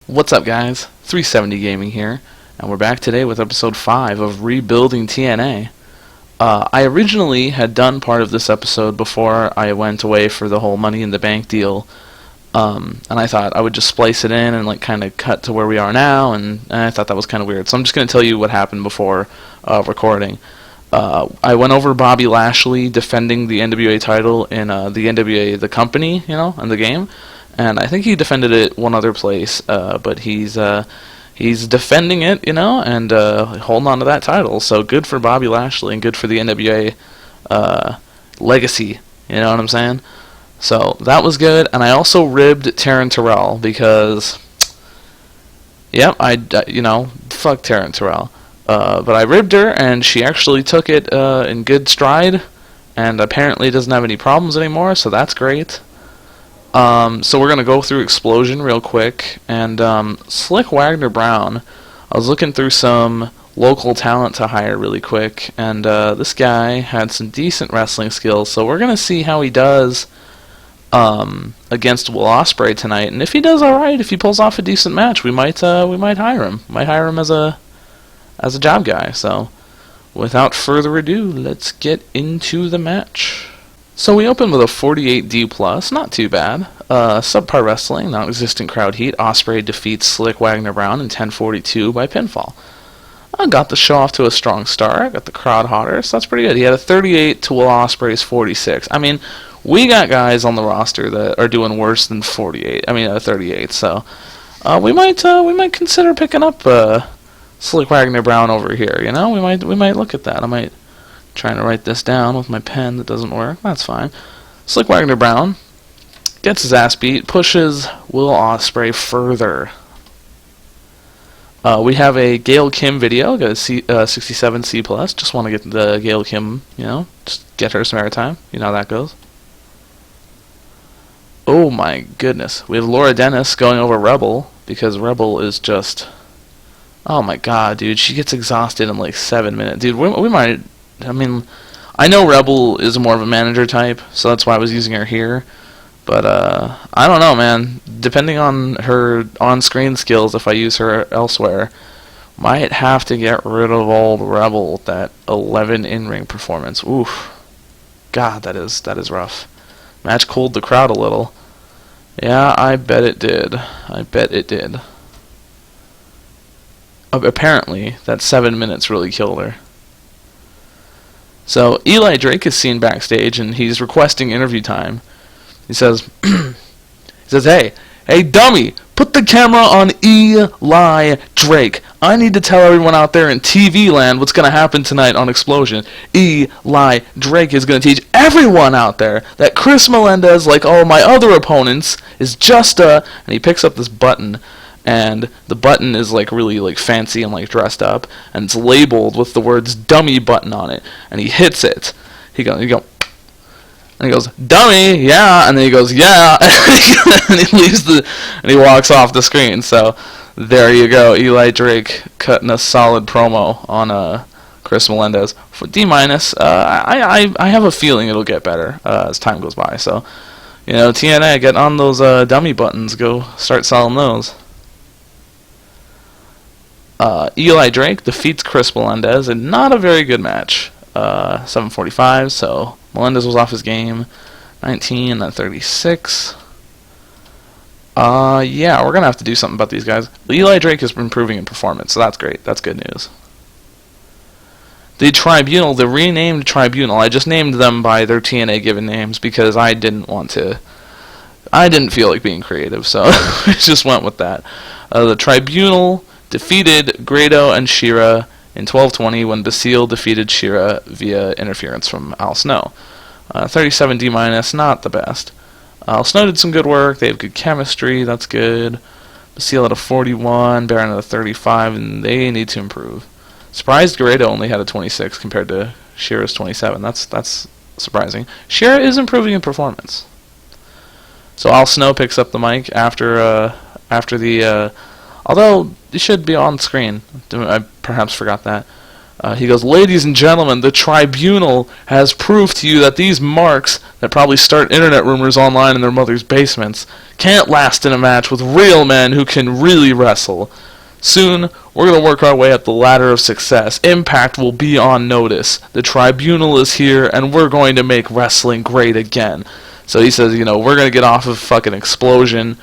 What's up, guys? 370 Gaming here, and we're back today with episode 5 of Rebuilding TNA. I originally had done part of this episode before I went away for the whole Money in the Bank deal, and I thought I would just splice it in and kind of cut to where we are now, and I thought that was kind of weird. So I'm just going to tell you what happened before recording. I went over Bobby Lashley defending the NWA title in the NWA The Company, in the game. And I think he defended it one other place, but he's defending it, and holding on to that title. So good for Bobby Lashley and good for the NWA legacy. You know what I'm saying? So that was good. And I also ribbed Taryn Terrell because, fuck Taryn Terrell. But I ribbed her, and she actually took it in good stride, and apparently doesn't have any problems anymore. So that's great. So we're going to go through Explosion real quick, and Slick Wagner Brown, I was looking through some local talent to hire really quick, and this guy had some decent wrestling skills, so we're going to see how he does against Will Ospreay tonight, and if he does alright, if he pulls off a decent match, we might hire him. Might hire him as a job guy. So without further ado, let's get into the match. So we open with a 48D+, not too bad. Subpar wrestling, non-existent crowd heat. Ospreay defeats Slick Wagner Brown in 10:42 by pinfall. I got the show off to a strong start. Got the crowd hotter, so that's pretty good. He had a 38 to Will Ospreay's 46. I mean, we got guys on the roster that are doing worse than 38. So we might consider picking up Slick Wagner Brown over here. We might look at that. I might. Trying to write this down with my pen that doesn't work. That's fine. Slick Wagner Brown gets his ass beat, pushes Will Ospreay further. We have a Gail Kim video, got a 67C+. Just want to get the Gail Kim, just get her some airtime. You know how that goes. Oh my goodness. We have Laura Dennis going over Rebel, because Rebel is just... Oh my god, dude. She gets exhausted in like 7 minutes. Dude, we might... I know Rebel is more of a manager type, so that's why I was using her here. But, I don't know, man. Depending on her on-screen skills, if I use her elsewhere, might have to get rid of old Rebel with that 11 in-ring performance. Oof. God, that is rough. Match cooled the crowd a little. Yeah, I bet it did. Apparently, that 7 minutes really killed her. So Eli Drake is seen backstage, and he's requesting interview time. He says, hey dummy, put the camera on Eli Drake. I need to tell everyone out there in TV land what's going to happen tonight on Explosion. Eli Drake is going to teach everyone out there that Chris Melendez, like all my other opponents, is just a... And he picks up this button, and the button is really fancy and dressed up, and it's labeled with the words "dummy" button on it, and he hits it. He goes, "Dummy, yeah," and then he goes, "Yeah," and he leaves and he walks off the screen. So there you go, Eli Drake cutting a solid promo on Chris Melendez for D-. I have a feeling it'll get better as time goes by. So TNA, get on those dummy buttons, go start selling those. Eli Drake defeats Chris Melendez in not a very good match. 7:45, so Melendez was off his game. 19 and 36. Yeah, we're going to have to do something about these guys. Eli Drake is improving in performance, so that's great. That's good news. The Tribunal, the renamed Tribunal, I just named them by their TNA given names because I didn't feel like being creative, so I just went with that. The Tribunal defeated Grado and Shira in 12:20 when Basile defeated Shira via interference from Al Snow. 37 D-, not the best. Al Snow did some good work. They have good chemistry. That's good. Basile at a 41, Baron at a 35, and they need to improve. Surprised Grado only had a 26 compared to Shira's 27. That's surprising. Shira is improving in performance. So Al Snow picks up the mic after the... although it should be on screen. I perhaps forgot that. He goes, "Ladies and gentlemen, the tribunal has proved to you that these marks that probably start internet rumors online in their mother's basements can't last in a match with real men who can really wrestle. Soon, we're going to work our way up the ladder of success. Impact will be on notice. The tribunal is here, and we're going to make wrestling great again." So he says, we're going to get off of fucking Explosion,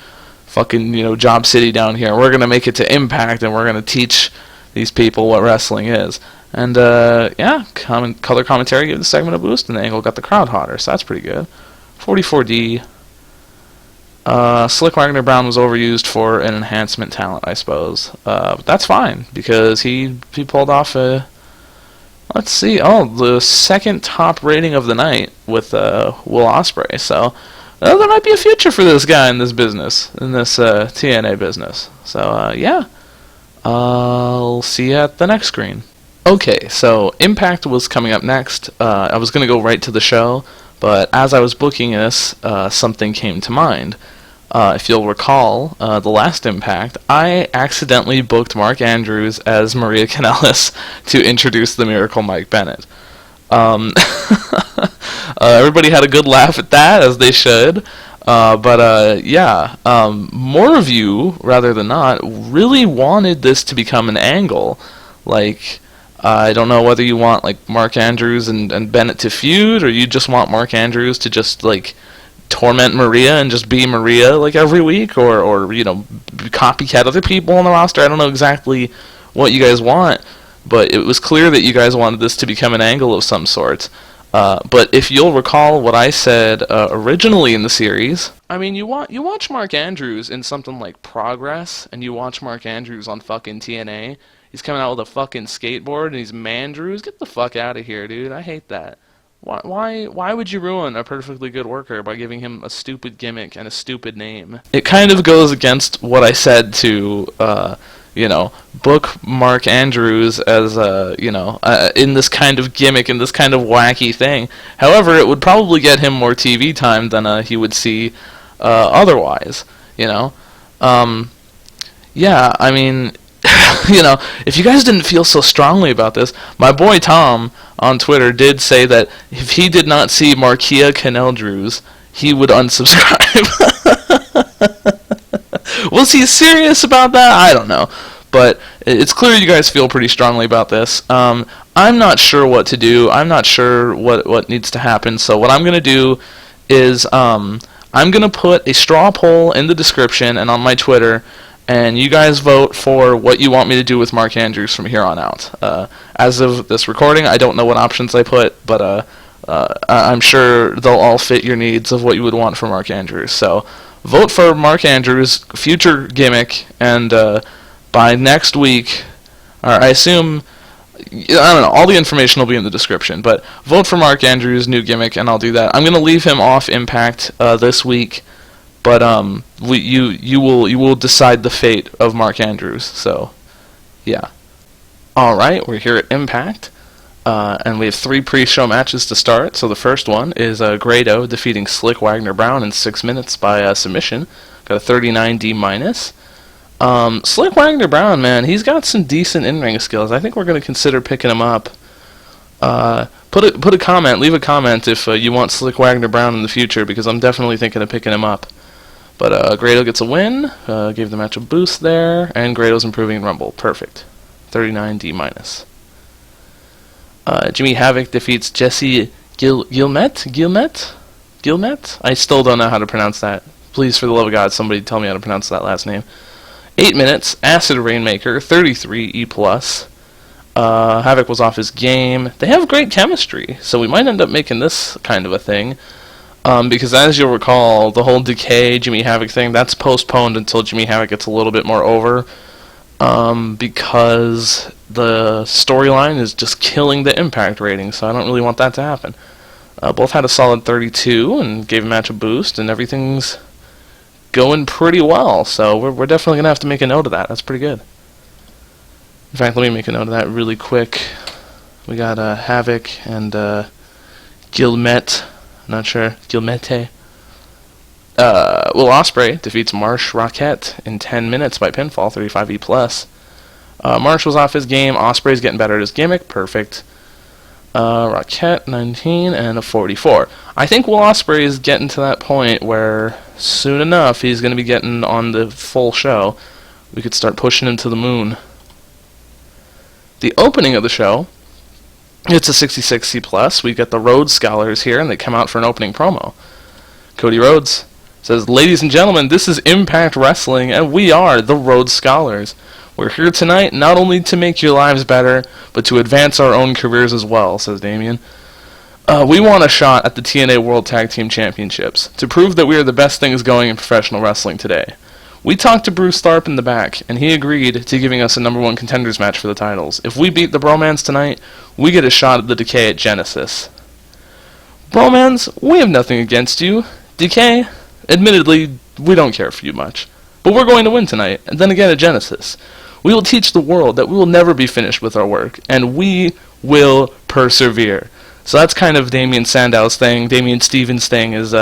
fucking, Job City down here. We're going to make it to Impact, and we're going to teach these people what wrestling is. And, color commentary gave the segment a boost, and the angle got the crowd hotter, so that's pretty good. 44D. Slick Wagner Brown was overused for an enhancement talent, I suppose. But that's fine, because he pulled off the second top rating of the night with Will Ospreay. So there might be a future for this guy in this business, in this TNA business. So, I'll see you at the next screen. Okay, so Impact was coming up next. I was going to go right to the show, but as I was booking this, something came to mind. If you'll recall, the last Impact, I accidentally booked Mark Andrews as Maria Kanellis to introduce the Miracle Mike Bennett. Everybody had a good laugh at that, as they should. More of you, rather than not, really wanted this to become an angle. Like, I don't know whether you want Mark Andrews and Bennett to feud, or you just want Mark Andrews to just torment Maria and just be Maria every week, or copycat other people on the roster. I don't know exactly what you guys want, but it was clear that you guys wanted this to become an angle of some sort. But if you'll recall what I said originally in the series, I mean, you watch Mark Andrews in something like Progress, and you watch Mark Andrews on fucking TNA. He's coming out with a fucking skateboard, and he's Mandrews. Get the fuck out of here, dude. I hate that. Why would you ruin a perfectly good worker by giving him a stupid gimmick and a stupid name? It kind of goes against what I said to, book Mark Andrews as, in this kind of gimmick, in this kind of wacky thing. However, it would probably get him more TV time than he would see otherwise, if you guys didn't feel so strongly about this, my boy Tom on Twitter did say that if he did not see Markia Caneldrews, he would unsubscribe. Was he serious about that? I don't know. But it's clear you guys feel pretty strongly about this. I'm not sure what to do. I'm not sure what needs to happen. So what I'm going to do is I'm going to put a straw poll in the description and on my Twitter, and you guys vote for what you want me to do with Mark Andrews from here on out. As of this recording, I don't know what options I put, but I'm sure they'll all fit your needs of what you would want for Mark Andrews. So vote for Mark Andrews' future gimmick, and by next week, or I assume, I don't know, all the information will be in the description, but vote for Mark Andrews' new gimmick, and I'll do that. I'm going to leave him off Impact this week, but you will decide the fate of Mark Andrews. So, yeah. All right, we're here at Impact, and we have 3 pre-show matches to start. So the first one is Grado defeating Slick Wagner Brown in 6 minutes by submission. Got a 39D-. Slick Wagner Brown, man, he's got some decent in-ring skills. I think we're going to consider picking him up. Put a comment, leave a comment if you want Slick Wagner Brown in the future, because I'm definitely thinking of picking him up. But Grado gets a win, gave the match a boost there, and Grado's improving in Rumble. Perfect. 39D-. Jimmy Havoc defeats Jesse Gilmet? I still don't know how to pronounce that. Please, for the love of God, somebody tell me how to pronounce that last name. 8 minutes, Acid Rainmaker, 33E+. Havoc was off his game. They have great chemistry, so we might end up making this kind of a thing. Because as you'll recall, the whole Decay Jimmy Havoc thing, that's postponed until Jimmy Havoc gets a little bit more over. Because the storyline is just killing the Impact rating, so I don't really want that to happen. Both had a solid 32 and gave a match a boost, and everything's going pretty well, so we're definitely going to have to make a note of that. That's pretty good. In fact, let me make a note of that really quick. We got Havoc and Gilmet. Not sure. Gilmete. Will Ospreay defeats Marsh Rockette in 10 minutes by pinfall, 35E+. Marshall's off his game. Ospreay's getting better at his gimmick. Perfect. Rocket 19 and a 44. I think Will Ospreay is getting to that point where soon enough he's going to be getting on the full show. We could start pushing him to the moon. The opening of the show, it's a 66C+. We get the Rhodes Scholars here, and they come out for an opening promo. Cody Rhodes says, "Ladies and gentlemen, this is Impact Wrestling, and we are the Rhodes Scholars. We're here tonight not only to make your lives better, but to advance our own careers as well," says Damien. "We want a shot at the TNA World Tag Team Championships, to prove that we are the best things going in professional wrestling today. We talked to Bruce Tharp in the back, and he agreed to giving us a #1 contenders match for the titles. If we beat the Bromans tonight, we get a shot at the Decay at Genesis." Bromans, we have nothing against you. Decay, admittedly, we don't care for you much. But we're going to win tonight, and then again at Genesis. We will teach the world that we will never be finished with our work, and we will persevere. So that's kind of Damien Sandow's thing. Damien Stevens' thing is,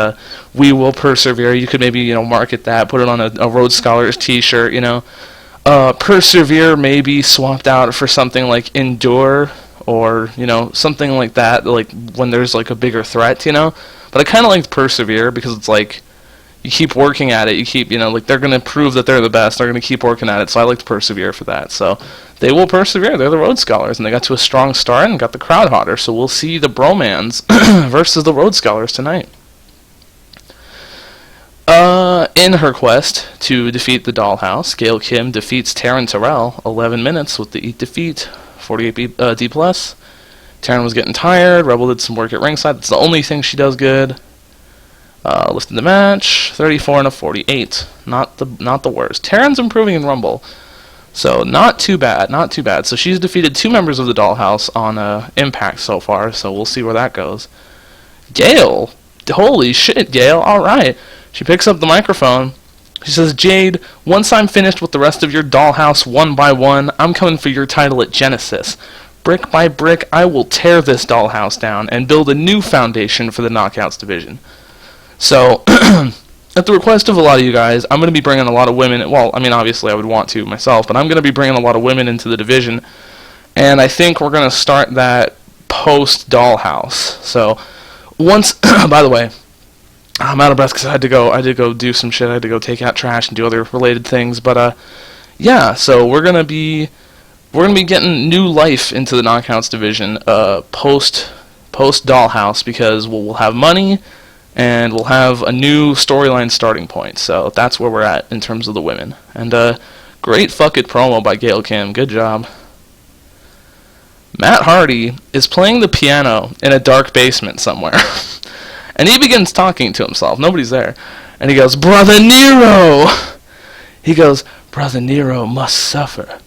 we will persevere. You could maybe, market that, put it on a Rhodes Scholars t-shirt, persevere may be swapped out for something like endure, or, something like that, like when there's like a bigger threat, But I kind of like persevere because it's like, you keep working at it, you keep, like they're going to prove that they're the best, they're going to keep working at it, so I like to persevere for that. So they will persevere, they're the Rhodes Scholars, and they got to a strong start and got the crowd hotter, so we'll see the Bromans versus the Rhodes Scholars tonight. In her quest to defeat the Dollhouse, Gail Kim defeats Taryn Terrell, 11 minutes with the Eat Defeat, 48 D+. Taryn was getting tired, Rebel did some work at ringside, that's the only thing she does good. Lifted the match, 34 and a 48. Not the worst. Taryn's improving in Rumble, so not too bad, not too bad. So she's defeated 2 members of the Dollhouse on Impact so far, so we'll see where that goes. Gail, holy shit, Gail, alright. She picks up the microphone. She says, "Jade, once I'm finished with the rest of your Dollhouse 1 by 1, I'm coming for your title at Genesis. Brick by brick, I will tear this Dollhouse down and build a new foundation for the Knockouts division." So, at the request of a lot of you guys, I'm going to be bringing a lot of women. Well, I mean, obviously I would want to myself, but I'm going to be bringing a lot of women into the division. And I think we're going to start that post-Dollhouse. So, once, by the way, I'm out of breath because I had to go do some shit. I had to go take out trash and do other related things. But, yeah, so we're going to be getting new life into the Knockouts division post-Dollhouse because we'll have money, and we'll have a new storyline starting point. So that's where we're at in terms of the women. And great fucking promo by Gail Kim. Good job. Matt Hardy is playing the piano in a dark basement somewhere. And he begins talking to himself. Nobody's there. And he goes, "Brother Nero!" He goes, "Brother Nero must suffer.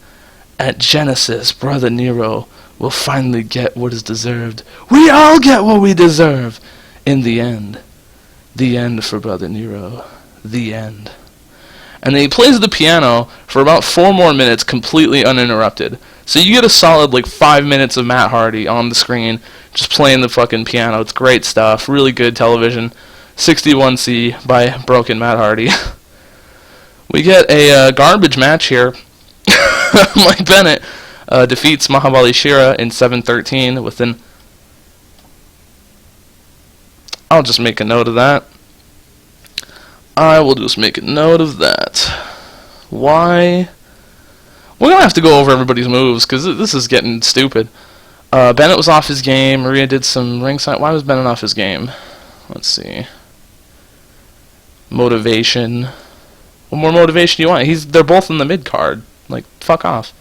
At Genesis, Brother Nero will finally get what is deserved. We all get what we deserve. In the end. The end for Brother Nero. The end." And then he plays the piano for about 4 more minutes completely uninterrupted. So you get a solid 5 minutes of Matt Hardy on the screen just playing the fucking piano. It's great stuff. Really good television. 61C by Broken Matt Hardy. We get a garbage match here. Mike Bennett defeats Mahabali Shera in 7:13 within... I'll just make a note of that. I will just make a note of that. Why? We're going to have to go over everybody's moves, because this is getting stupid. Bennett was off his game. Maria did some ringside... Why was Bennett off his game? Let's see. Motivation. What more motivation do you want? They're both in the mid-card. Fuck off.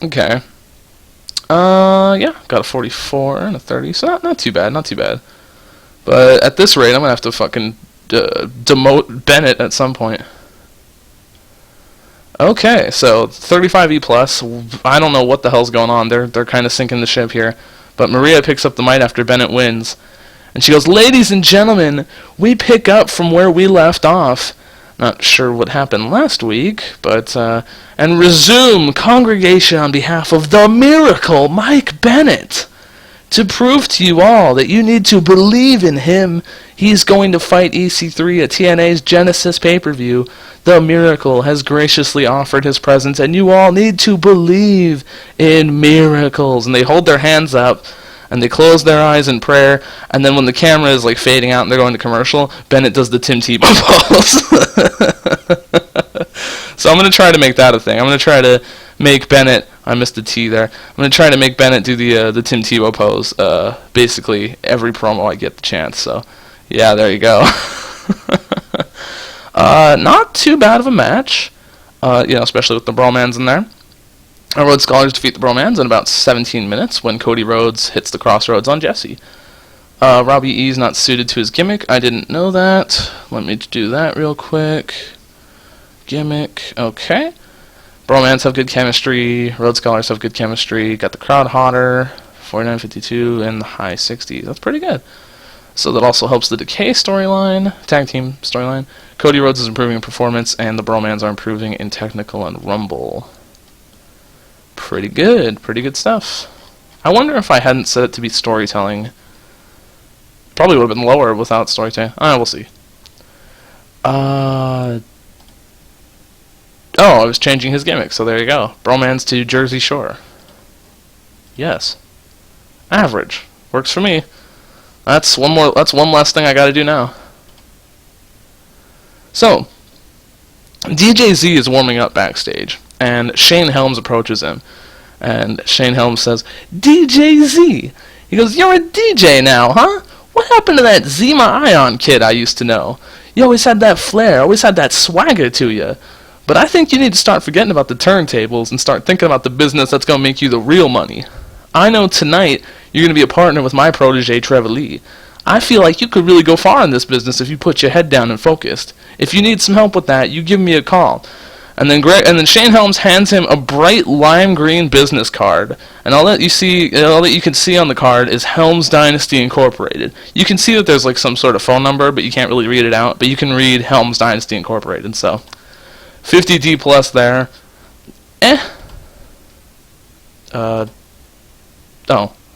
Okay. Yeah, got a 44 and a 30, so not too bad, not too bad. But at this rate, I'm gonna have to fucking demote Bennett at some point. Okay, so 35E plus. I don't know what the hell's going on. They're kind of sinking the ship here. But Maria picks up the mic after Bennett wins, and she goes, "Ladies and gentlemen, we pick up from where we left off. Not sure what happened last week, but, and resume congregation on behalf of the Miracle Mike Bennett. to prove to you all that you need to believe in him. He's going to fight EC3 at TNA's Genesis pay-per-view. The Miracle has graciously offered his presence, and you all need to believe in miracles. And they hold their hands up, and they close their eyes in prayer, and then when the camera is like fading out and they're going to commercial, Bennett does the Tim Tebow pose. So I'm going to try to make that a thing. I'm going to try to make Bennett, I missed the T there, I'm going to try to make Bennett do the Tim Tebow pose basically every promo I get the chance. So yeah, there you go. Not too bad of a match, especially with the Bromans in there. Rhodes Scholars defeat the Bromans in about 17 minutes when Cody Rhodes hits the Crossroads on Jesse. Robbie E's not suited to his gimmick. I didn't know that. Let me do that real quick. Gimmick. Okay. Bromans have good chemistry. Rhodes Scholars have good chemistry. Got the crowd hotter. 49.52 in the high 60s. That's pretty good. So that also helps the Decay storyline, tag team storyline. Cody Rhodes is improving in performance, and the Bromans are improving in technical and Rumble. Pretty good stuff. I wonder if I hadn't set it to be storytelling. Probably would have been lower without storytelling. We'll see. Oh, I was changing his gimmick, so there you go. Bromans to Jersey Shore. Yes. Average. Works for me. That's one less thing I gotta do now. So, DJZ is warming up backstage, and Shane Helms approaches him. And Shane Helms says, DJZ! He goes, you're a DJ now, huh? What happened to that Zima Ion kid I used to know? You always had that flair, always had that swagger to you. But I think you need to start forgetting about the turntables and start thinking about the business that's going to make you the real money. I know tonight you're going to be a partner with my protege, Trevor Lee. I feel like you could really go far in this business if you put your head down and focused. If you need some help with that, you give me a call. And then Shane Helms hands him a bright lime green business card, and all that you can see on the card is Helms Dynasty Incorporated. You can see that there's like some sort of phone number, but you can't really read it out. But you can read Helms Dynasty Incorporated. So 50D plus there.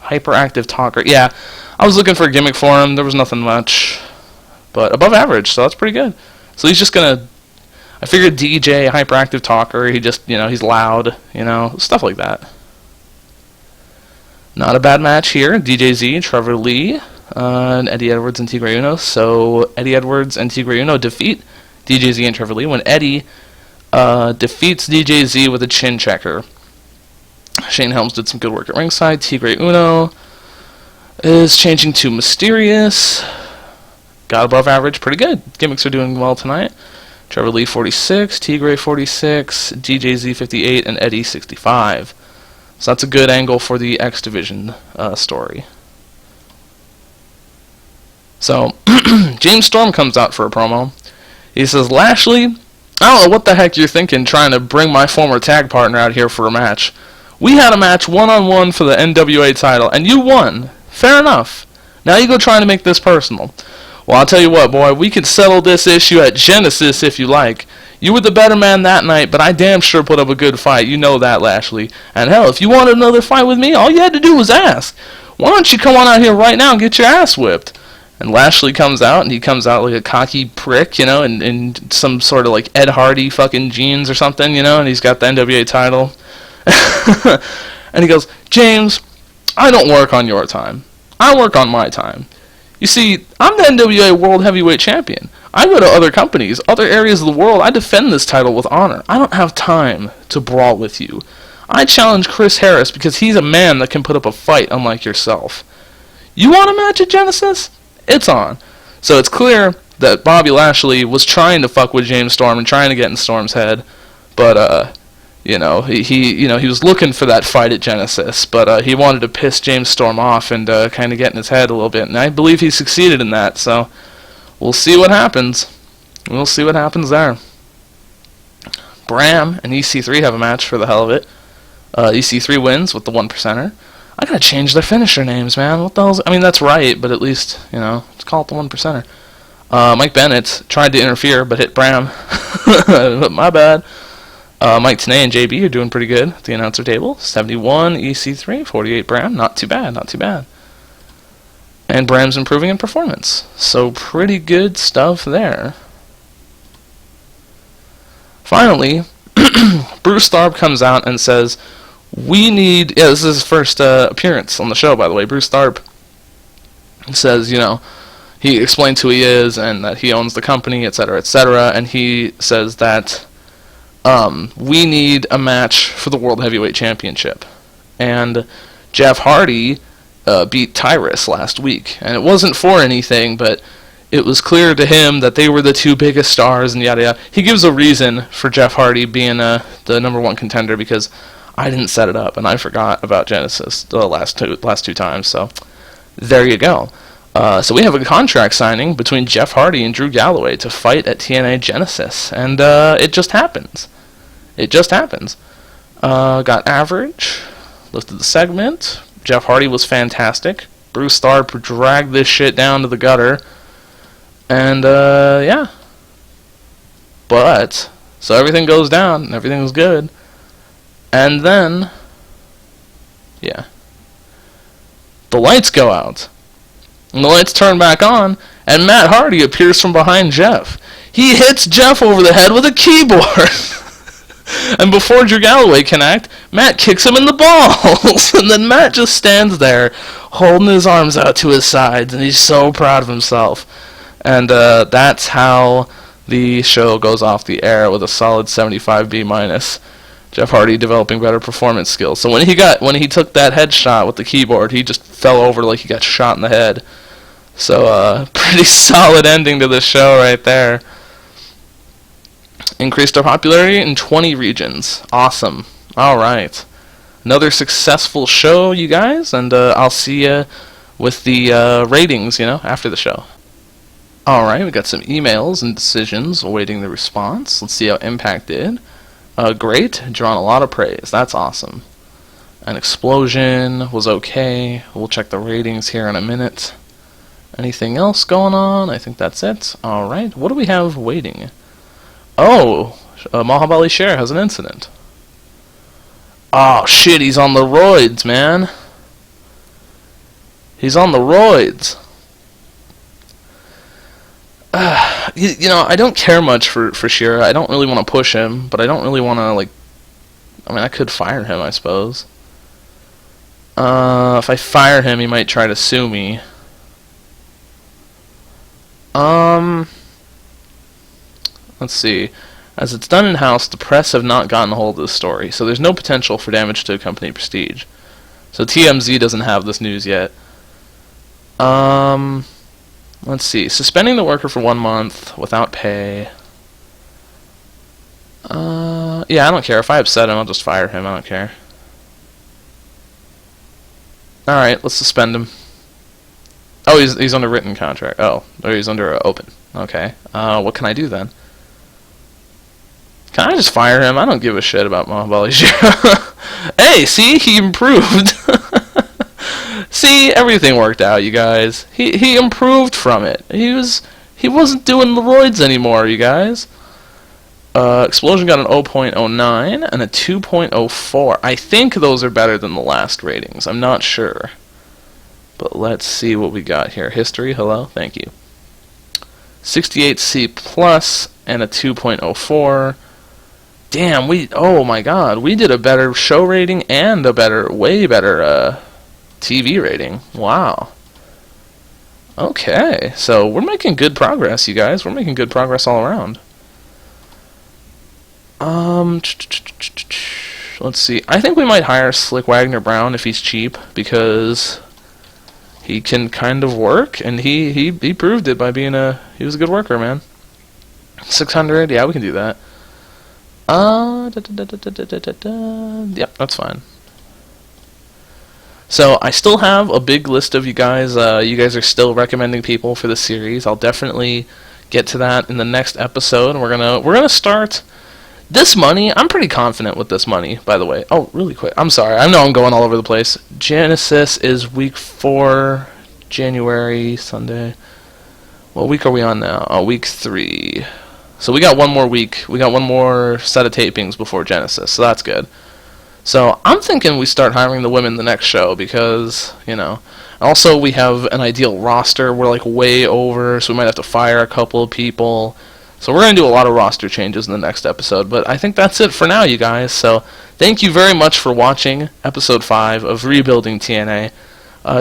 Hyperactive talker. Yeah, I was looking for a gimmick for him. There was nothing much, but above average, so that's pretty good. So he's just gonna. I figured DJ, hyperactive talker. He just, he's loud, stuff like that. Not a bad match here. DJZ, Trevor Lee, and Eddie Edwards and Tigre Uno. So Eddie Edwards and Tigre Uno defeat DJZ and Trevor Lee when Eddie defeats DJZ with a chin checker. Shane Helms did some good work at ringside. Tigre Uno is changing to Mysterious. Got above average, pretty good. Gimmicks are doing well tonight. Trevor Lee 46, Tigre 46, DJZ 58, and Eddie 65. So that's a good angle for the X Division story. So James Storm comes out for a promo. He says, Lashley, I don't know what the heck you're thinking trying to bring my former tag partner out here for a match. We had a match one-on-one for the NWA title, and you won. Fair enough. Now you go trying to make this personal. Well, I'll tell you what, boy, we can settle this issue at Genesis if you like. You were the better man that night, but I damn sure put up a good fight. You know that, Lashley. And hell, if you wanted another fight with me, all you had to do was ask. Why don't you come on out here right now and get your ass whipped? And Lashley comes out, and he comes out like a cocky prick, in some sort of like Ed Hardy fucking jeans or something, and he's got the NWA title. And he goes, James, I don't work on your time. I work on my time. You see, I'm the NWA World Heavyweight Champion. I go to other companies, other areas of the world. I defend this title with honor. I don't have time to brawl with you. I challenge Chris Harris because he's a man that can put up a fight unlike yourself. You want a match at Genesis? It's on. So it's clear that Bobby Lashley was trying to fuck with James Storm and trying to get in Storm's head, but he was looking for that fight at Genesis, but he wanted to piss James Storm off and kind of get in his head a little bit, and I believe he succeeded in that, so we'll see what happens. We'll see what happens there. Bram and EC3 have a match for the hell of it. EC3 wins with the 1%er. I gotta change their finisher names, man. What the hell's... I mean, that's right, but at least, let's call it the 1%er. Mike Bennett tried to interfere, but hit Bram. My bad. Mike Tenay and JB are doing pretty good at the announcer table. 71 EC3, 48 Bram. Not too bad, not too bad. And Bram's improving in performance. So pretty good stuff there. Finally, Bruce Tharp comes out and says, we need... Yeah, this is his first appearance on the show, by the way. Bruce Tharp says, he explains who he is and that he owns the company, etc., etc., and he says that we need a match for the World Heavyweight Championship. And Jeff Hardy beat Tyrus last week, and it wasn't for anything, but it was clear to him that they were the two biggest stars, and yada yada. He gives a reason for Jeff Hardy being the number one contender, because I didn't set it up, and I forgot about Genesis the last two times, so there you go. So we have a contract signing between Jeff Hardy and Drew Galloway to fight at TNA Genesis, and it just happens. It just happens. Got average, lifted the segment. Jeff Hardy was fantastic. Bruce Tharp dragged this shit down to the gutter. And, yeah. But, so everything goes down, and everything was good. And then, yeah. The lights go out. And the lights turn back on, and Matt Hardy appears from behind Jeff. He hits Jeff over the head with a keyboard. And before Drew Galloway can act, Matt kicks him in the balls. And then Matt just stands there, holding his arms out to his sides, and he's so proud of himself. And that's how the show goes off the air with a solid 75B-. Jeff Hardy developing better performance skills. So when he took that headshot with the keyboard, he just fell over like he got shot in the head. So pretty solid ending to the show right there. Increased our popularity in 20 regions. Awesome. Alright. Another successful show, you guys, and I'll see you with the ratings, after the show. Alright, we got some emails and decisions awaiting the response. Let's see how Impact did. Great. Drawn a lot of praise. That's awesome. An Explosion was okay. We'll check the ratings here in a minute. Anything else going on? I think that's it. Alright, what do we have waiting? Oh, Mahabali Sher has an incident. Oh, shit, he's on the roids, man. He's on the roids. I don't care much for Shira. I don't really want to push him, but I don't really want to, I could fire him, I suppose. If I fire him, he might try to sue me. Let's see. As it's done in-house, the press have not gotten a hold of the story, so there's no potential for damage to company prestige. So TMZ doesn't have this news yet. Let's see. Suspending the worker for 1 month without pay. Yeah, I don't care. If I upset him, I'll just fire him. I don't care. Alright, let's suspend him. Oh, he's under written contract. Oh, or he's under open. Okay. What can I do then? Can I just fire him? I don't give a shit about Mahabali Shira. Hey, see? He improved. See? Everything worked out, you guys. He improved from it. He wasn't doing the roids anymore, you guys. Explosion got an 0.09 and a 2.04. I think those are better than the last ratings. I'm not sure. But let's see what we got here. History, hello, thank you. 68C plus and a 2.04. Damn, oh my god, we did a better show rating and a way better TV rating. Wow. Okay, so we're making good progress, you guys. We're making good progress all around. Let's see. I think we might hire Slick Wagner Brown if he's cheap, because he can kind of work, and he proved it by being he was a good worker, man. 600, yeah, we can do that. Yep, that's fine. So I still have a big list of you guys. You guys are still recommending people for the series. I'll definitely get to that in the next episode. We're gonna start this money. I'm pretty confident with this money, by the way. Oh, really quick. I'm sorry. I know I'm going all over the place. Genesis is week 4, January, Sunday. What week are we on now? Oh, week 3. So we got one more week. We got one more set of tapings before Genesis, so that's good. So I'm thinking we start hiring the women the next show because, Also, we have an ideal roster. We're like way over, so we might have to fire a couple of people. So we're going to do a lot of roster changes in the next episode. But I think that's it for now, you guys. So thank you very much for watching episode 5 of Rebuilding TNA.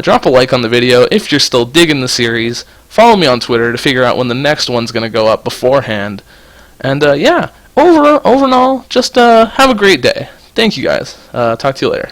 Drop a like on the video if you're still digging the series. Follow me on Twitter to figure out when the next one's going to go up beforehand. And yeah, over and all, just have a great day. Thank you guys. Talk to you later.